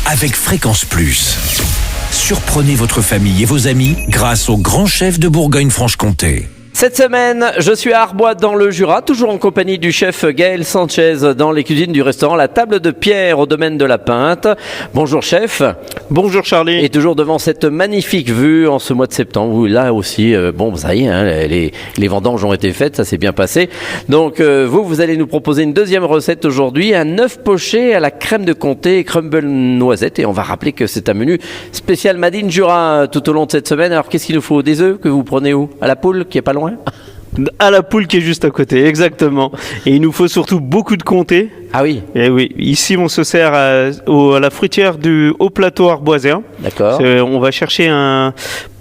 avec Fréquence Plus. Surprenez votre famille et vos amis grâce au grand chef de Bourgogne-Franche-Comté. Cette semaine, je suis à Arbois dans le Jura, toujours en compagnie du chef Gaël Sanchez dans les cuisines du restaurant La Table de Pierre au domaine de la Pinte. Bonjour chef. Bonjour Charlie. Et toujours devant cette magnifique vue en ce mois de septembre où là aussi, ça y est, les vendanges ont été faites, ça s'est bien passé. Donc vous allez nous proposer une deuxième recette aujourd'hui, un œuf poché à la crème de comté et crumble noisette. Et on va rappeler que c'est un menu spécial Made in Jura tout au long de cette semaine. Alors qu'est-ce qu'il nous faut? Des œufs que vous prenez où? À la Poule qui est pas loin? À la Poule qui est juste à côté, exactement. Et il nous faut surtout beaucoup de comté. Ah oui. Et oui, ici on se sert à la fruitière du haut plateau arboisien. D'accord. On va chercher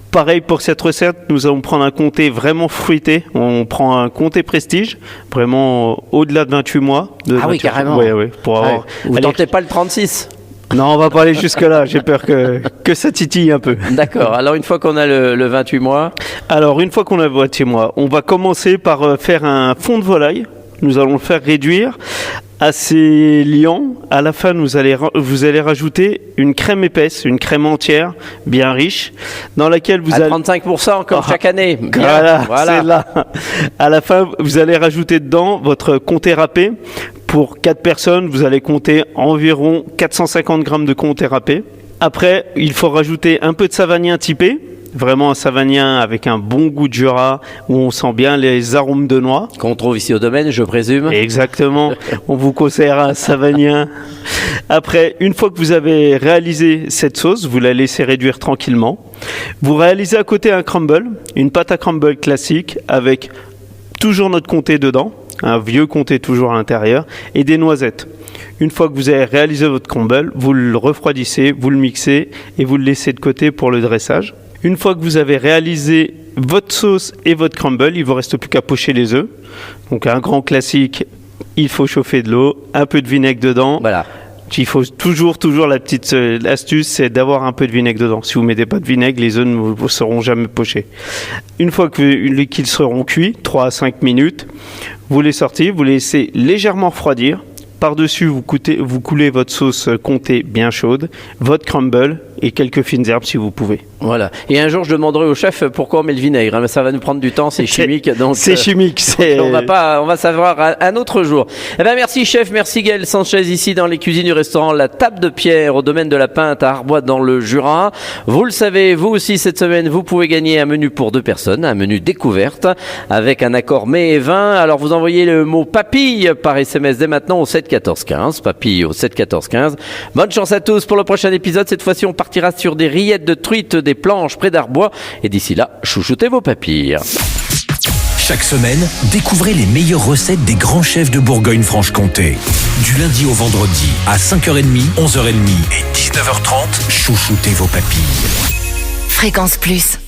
pareil pour cette recette, nous allons prendre un comté vraiment fruité. On prend un comté prestige, vraiment au-delà de 28 mois. Oui, carrément. Oui, pour avoir... Vous tentez pas le 36? Non, on va pas aller jusque-là. J'ai peur que ça titille un peu. D'accord. Alors, une fois qu'on a le 28 mois. Alors, une fois qu'on a le 28 mois, on va commencer par faire un fond de volaille. Nous allons le faire réduire assez liant. À la fin, vous allez rajouter une crème épaisse, une crème entière, bien riche, dans laquelle vous allez... 35% comme chaque année. Voilà, c'est là. À la fin, vous allez rajouter dedans votre comté râpé. Pour 4 personnes, vous allez compter environ 450 grammes de comté râpé. Après, il faut rajouter un peu de savagnin typé. Vraiment un savagnin avec un bon goût de Jura, où on sent bien les arômes de noix. Qu'on trouve ici au domaine, je présume. Exactement. On vous conseille un savagnin. Après, une fois que vous avez réalisé cette sauce, vous la laissez réduire tranquillement. Vous réalisez à côté un crumble, une pâte à crumble classique avec toujours notre comté dedans. Un vieux comté toujours à l'intérieur, et des noisettes. Une fois que vous avez réalisé votre crumble, vous le refroidissez, vous le mixez et vous le laissez de côté pour le dressage. Une fois que vous avez réalisé votre sauce et votre crumble, il ne vous reste plus qu'à pocher les œufs. Donc un grand classique, il faut chauffer de l'eau, un peu de vinaigre dedans. Voilà. Il faut toujours la petite astuce, c'est d'avoir un peu de vinaigre dedans. Si vous ne mettez pas de vinaigre, les œufs ne seront jamais pochés. Une fois qu'ils seront cuits, 3 à 5 minutes, vous les sortez, vous les laissez légèrement refroidir. Par-dessus, vous coulez votre sauce comté bien chaude, votre crumble et quelques fines herbes si vous pouvez. Voilà. Et un jour, je demanderai au chef pourquoi on met le vinaigre. Mais ça va nous prendre du temps, c'est chimique. Donc, c'est chimique. On va savoir un autre jour. Eh ben, merci chef, merci Gaël Sanchez ici dans les cuisines du restaurant La Table de Pierre au domaine de la Pinte à Arbois dans le Jura. Vous le savez, vous aussi cette semaine, vous pouvez gagner un menu pour 2 personnes, un menu découverte avec un accord mets et vin. Alors vous envoyez le mot papille par SMS dès maintenant au 7 14 15. Papille au 7 14 15. Bonne chance à tous pour le prochain épisode. Cette fois-ci, on partira sur des rillettes de truite des planches près d'Arbois. Et d'ici là, chouchoutez vos papilles. Chaque semaine, découvrez les meilleures recettes des grands chefs de Bourgogne-Franche-Comté. Du lundi au vendredi, à 5h30, 11h30 et 19h30, chouchoutez vos papilles. Fréquence Plus.